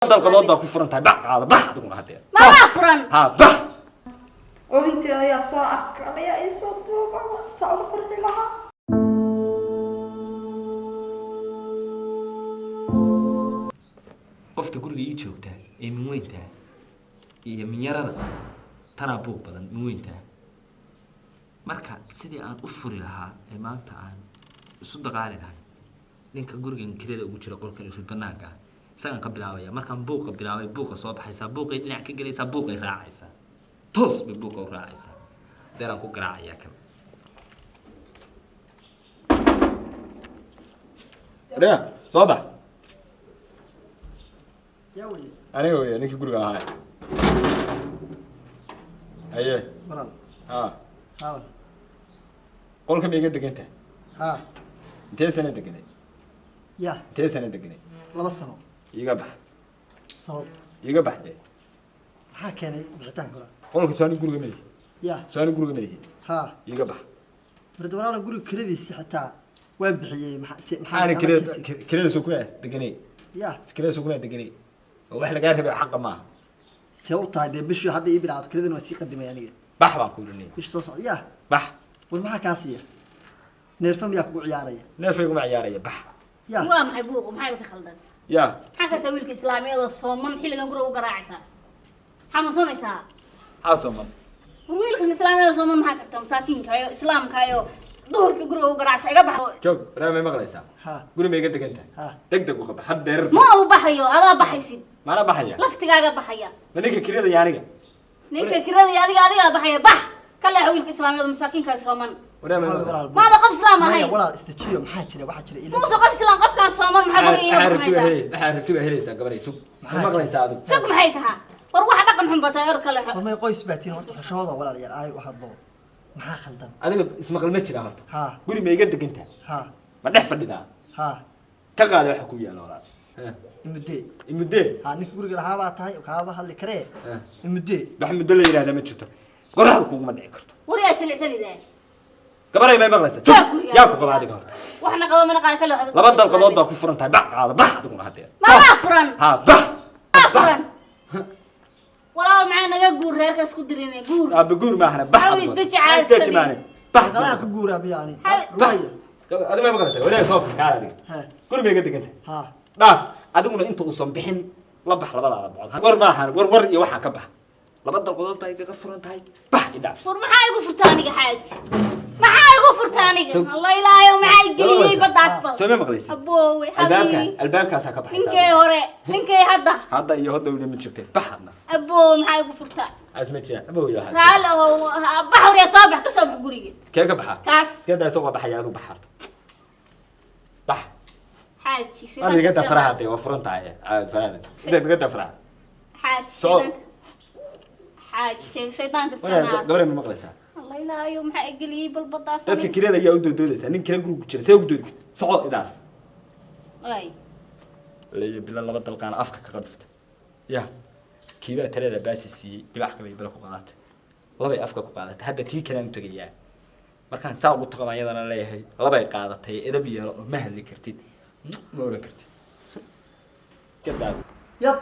القضاء ده كفرن تاع بح هذا بح تقول هذا ما فرن ها بح وانت يا صاعك يا صوتك صار فرحي لها قفت قول لي يجوكتا اي من وين تا iyo minyarada tana buuq badan muweynta marka sidii aan u furi lahaa ee maanta aan isu daqaali lahay ninka gurigan kirada ugu jira qolkan isu banaanka sagan ka bilaabaya markaan buuqa bilaabay buuqa soo baxaysa buuqay dhinac ka galaysa buuqay raacaysa toos bay buuqa u raacaysa deeran ku garaacaya kan reer soo bax يا ولي aniga weeye ninkii guriga lahaa aye مرال ها حاول qolka ma iga degan tahay ها intee sano deganay يا intee sano deganay لما سنة iga bax صوب iga baxdee maxaa keenay bixitaan kale qolka soo guriga ma lihi ya soo guriga ma lihi ها iga bax marda walaala guriga kiradiisa xitaa waan bixiyay maxaan kirada soo ku deganay ya kirada soo ku deganay oo wax laga rabay xaq ma see u tahay dee bishii hadda ii bilaato kiradana waa sii qadimay aniga bax baan ku yidhi bishii soo socda ya bax war maxaa kaa siiya neerfam yaa kugu ciyaaraya neefaygu ma ciyaaraya bax ya waa maxay buuq maxay ka khaldan ya maxaa kartaa wiilka islaamiyada sooman xilligan guriga u garaacaysaa xanuunsanaysaa xaasoman war wiilkan islaamiyada sooman maxaa kartaa masaakiinka iyo islaamka iyo duhurka guriga u garaacaysaa iga baxo joog raamay maqlaysaa ha guri ma iga degan tahay ha degdeg u qaba had deer ma uu baxayo adaa baxaysid maana baxaya laftigaaga baxaya ma ninka kirada iyo aniga ninka kirada iyo adigaa baxaya bax ka leexa wiilka islaamiyada masaakiinka ay sooman waraamay maqlaysaa maada qof islaam ahay maya walaal istajiyo maxaa jira waxaa jira ila muusa qof islaam qofkaan sooman maxaa guriga iyo waxaa rabtiba helaysaa gabaray sug ma maqlaysaa adigu sug maxay tahaa war waxa dhaqan xun batay or kale warmay qoys baatiin horta xashooda walaalayaal aay u hadlo maxaa khaldan adiga ismaqal ma jira horta ha guri ma iga degan tahay ha ma dhex fadhidaa ha ka qaada waxa ku yaala walaal imudee imudee ha ninka guriga lahaa baa tahay kaaba hadli karee imudee wax muddo la yiraahdo ma jirto qoraxda kuuma dhici karto war yaa jilicsanideen gabaray may maqlaysaa Yaa guriga. yaa ku qaba adiga horta waxna qabo mana qaar kale laba dalqadood baa ku furan tahay bax qaada bax adigu hadee ma furan ha bax ma furan walaal maxaa naga guur reerkaas ku dirinay guur aba guur ma ahna bax Hawl isdajacaad isdajacaad maane bax qalaha ku guuraa biyaani bax adiga may maqlaysaa walaal soo kaala adiga ha guri ma iga degan tahay ha dhaaf adiguna inta uusan bixin la bax labadaada bacod war ma ahan war iyo waxa ka bax laba dalqadood baa iga furan tahay bax idhaaf war maxaa igu furtaa aniga xaaji maxaa igu furtaa aniga allah ilaahay maxaa igeliyay badaas bal soo ma maqlaysaa aboowe habi albaabkaas ka baxaysaa ninkay hore ninkay hadda hadda iyo hadda weli ma jirtay baxadna aboowe maxaa igu furtaa asma jira abo iyo haas taalo baxur ya soo bax ka soo bax guriga kee ka baxa kaas kee soo baxaya adu baxarto bax xaaji adiga ka faraha tay waa furan tahay faraha adiga ka faraha xaaji xaaji shaydaanka sanaa gabar ma maqlaysaa الله لا يوم حق لي بالبطاطس dadka kirada ayaa u doodoolaysa nin kira guriga ku jira see u doodi socod idaaf اي leeyo bilan laba dalqaan afka ka qadfta ya kiiba tirada baasisi dibax ka bila ku qaadatay labay afka ku qaadatay hadda tii kale aan tagayaa markaan saa ugu taqamayadana leeyahay labay qaadatay edab yaro ma hadli kartid ma oran kartid kadab yab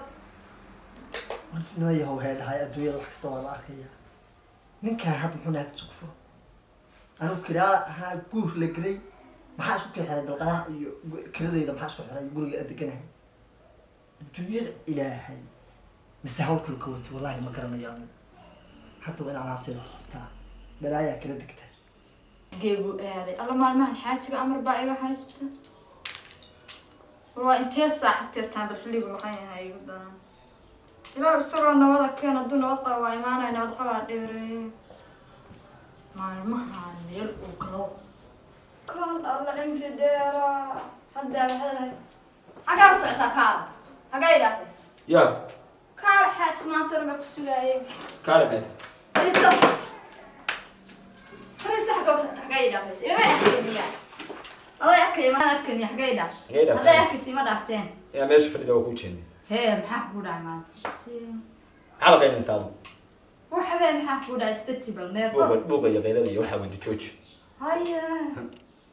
nooyahow heedhahay adduunyada wax kasta waa la arkaya ninkaan hadda muxuu naagta isku furo anigu kiraa ahaa guur la gelay maxaa isku kixeray dalqadaha iyo kiradayda maxaa isku xiray guriga adeganahay adduunyada ilaahay mise hawl kale ka watay wallahi ma garanayo anigu hadda waa in alaabteeda xitaa balaayaa kala degta geebu aaday alla maalmahan xaajiga amar baa iga haysta waa intee saac tirtaan bal xilligu maqan yahay igu daran ilaa isagoo nabada keen hadduu nabad qaba waa imaanaya nabad qabaa dheereeye maalmahan meel uu galo kaal alla cimri dheera haddaa hadalay xagaa u socotaa kaal xagaa idhaafaysa ya kaal xaaji maanta raba ku sugaayay kale bad fariiso fariiso xagaa u socotaa xagaa idhaafaysa ima arkayniya aday arkay ma arkayniya xagaa idhaaf hadday arkaysi ma dhaafteen ya meesha fadhida waa ku jeedin hee maxaa ku dhacay maanta xalqa in saado waxbaa maxaa ku dhacay stable neef buuqa iyo qeylada iyo waxa wada jooji haya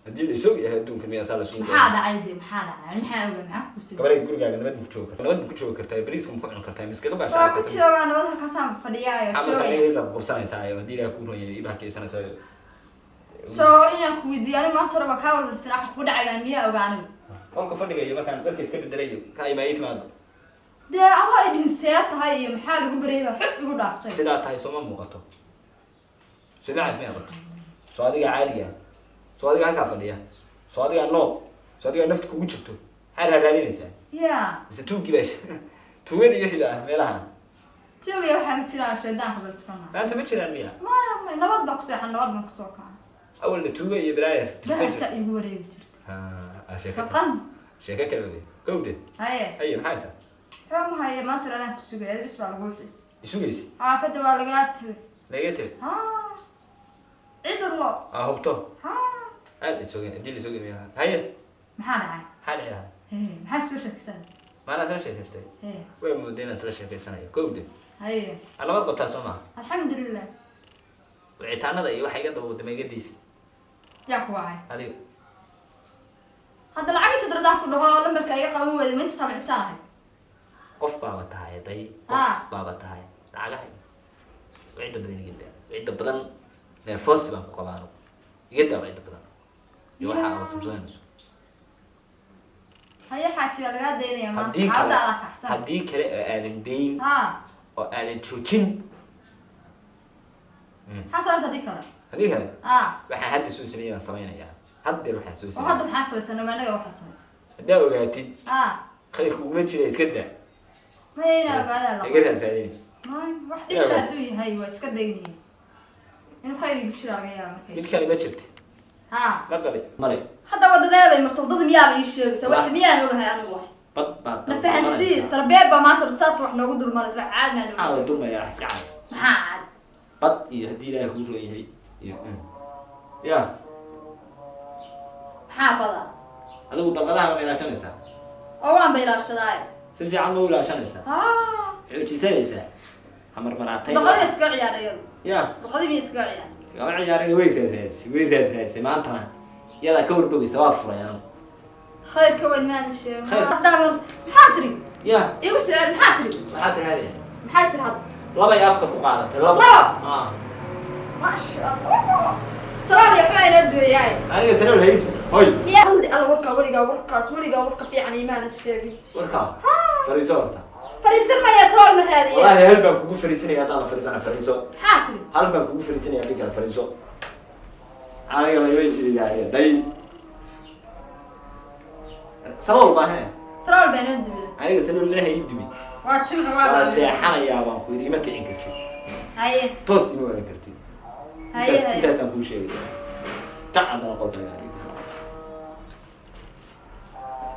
haddii la isoo yahay adduunka miyaa saa la soo maxaa dhacay dee maxaa dhacay maxaa oga maxaa ku sii gabaray gurigaaga nabad ku joogi kartaa nabad ku joogi kartaa bariiska ma ku cuni kartaa miskaga baashaa waa ku joogaa nabad halkaasaan fadhiyaayo joogaya la qabsanaysaa haddii ilaahay ku royay ibaa kaysanaysaa soo inaan ku weydiiyo ani maanta raba kaa walbalsan wax ku dhacayaan miyaa oga anigu qolka fadhiga iyo markaan dharka iska bedelayo ka imaa ii timaado dee adoo ay dhinsee tahay iyo maxaa lagu bareeyay baa xuf igu dhaaftay sidaa tahay sooma muuqato sidaa caafimaad qabto soo adiga caadiga soo adiga halkaa fadhiya soo adiga nool soo adiga nafta kugu jirto maxaad raadinaysaa ya mise tuugii baa tuugan iyo xila ah meelaha joogaya waxaa ma jiraan shaydaanka balskana maanta ma jiraan miya maya may nabad baa ku seexan nabad baan kusoo kaca awalna tuuga iyo balaaya bahasa igu wareegi jirta sheeko sheeko kale wey gowde haye haye maxaa haysaa waxaa ma haya maanta raadaan ku sugay adris baa lagu xis isugaysa xaafadda waa lagaa tiri laga tiri ha cidurlo hubto ha aad isogeen haddii la isogeen miya haye maxaa dhacay maxaa dhayaa maxaa soo sheekaysan maanaa sala sheekaystay way mooday inaan sala sheekaysanayo gowde haye aan nabad qabtaa soo maaha alxamdulilah wicitaanada iyo waxa iga dawooda meegadiisa yaa ku wacay adiga hadda lacagii sadradaan ku dhaho lambarka iga qaban weyda maynta saamicitaan ahay qof baaba tahay day Ah. qof baaba tahay lacagaha wicida badan iga daa wicida badan neerfoosi baan ku qabaa anugu iga daa wicida badan iyo waxa aad samsoonayso haye xaaji waa lagaa daynaya maanta haddii kale xaalada adaa kacsan haddii kale oo aadan dayn ha oo aadan joojin maxaa samaysa haddii kale haddii kale ha waxaan hadda soo sameeyay baan samaynayaa haddeer waxaan soo oo hadda sameeyay maxaa samaysa nabaanaga waxaa samaysa haddaa ogaatid ha khayrku uguma jira iska daa maya inaa ogaadaa la iga raadfaadini may wax dhibkaad u yahay waa iska daynaya inuu khayr igu jira laga yaaba markay mid kale ma jirta ha ma qabi mare hadda wadadeebay marto wadada miyaa la ii sheegaysa wax miyaan ogahay anigu wax bad baad na fahansii sarbeeb baa maanta saas wax noogu dulmalaysa wax caadi maan maxaa ogahay dulmaya wax iska cad maxaa caadi bad iyo haddii ilaahay kuu roon yahay iyo ya maxaa badan adigu dalqadaha ma ilaashanaysaa oo waan ba ilaashadaay si fiican ma u ilaashanaysaa ha xoojisanaysaa hamarmaraatay daqadii iskaga ciyaar iyadu ya daqadii miya iskaga ciyaar gaba ciyaarin way raadisay maantana iyadaa ka warbogaysa waa furay anigu khayrka weyn maana sheego Khayr. haddaaba maxaa tiri ya igu socod maxaa tiri maxaa tirahdee maxaa tiri hadda labay afka ku qaadatay laba Laba? ah maasha allah salaam iyo waxbaa inoo duwayaay aniga sanool haytu hoy yaa haldi alla warkaa weligaa warka fiican imaana sheegin warkaa fariiso horta fariisan maya salaam ma raadiya wallaahi hal baan kugu fariisanaya haddaan la fariisana fariiso maxaa tiri hal baan kugu fariisanaya haddii kale fariiso aniga laybay idigaaya day sanool baa he salaam baa inoo duwaya aniga sanool ilaha ii dubi waa jimca waa waa seexanayaa baan ku yidhi ima kicin kartid haye toos ima waran kartid haye haye intaasaan kuu sheegay tac haddana qolka lagaa dhigi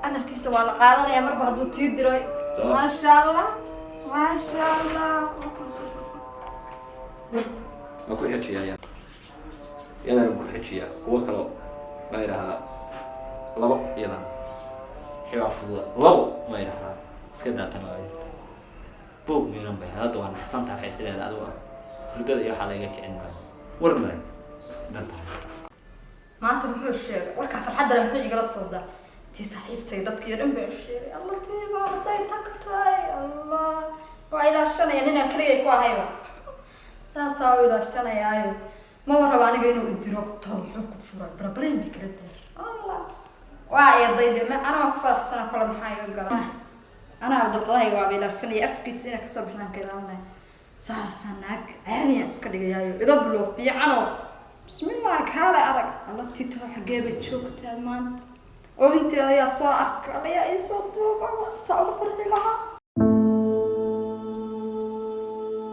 amarkiisa waa la qaadanaya marba hadduu tii diray Soo. maasha allah maasha allah ma ku xejiyaa iyadana ku xejiyaa kuwo kale ma yidhaahdaa labo iyadana xibaa fududa labo ma yidhaahdaa iska daatan waa jirta boog miiran bay hadda waa naxsantaa waxay sileeda adigu ah hurdada iyo waxaa laga kicin maayo war male dhan tahay maanta muxuu sheegay warkaa farxaddana muxuu igala soodaa tii saaxiibtay dadkii dhan baa sheegay alla tiiba hadday tagtay allah waa ilaashanaya ninaan kaligay ku ahayba saasaa u ilaashanayaayo maba rabo aniga inuu idiro too muxuu ku furay barabareen bay kala daar allah waa ayaday de anaa ku faraxsana kole maxaa iga gala anaa dalqadahayga waaba ilaashanaya afkiisa inaa kasoo baxdaan ka ilaalinaya saasaa naag caadiyaan iska dhigayaayo idablo fiicanoo bismillaah kaale arag alla titalo xaggee bay joogtaa maanta oo inteeda ayaa soo arka alayaa ii soo duuba saa uga farxi lahaa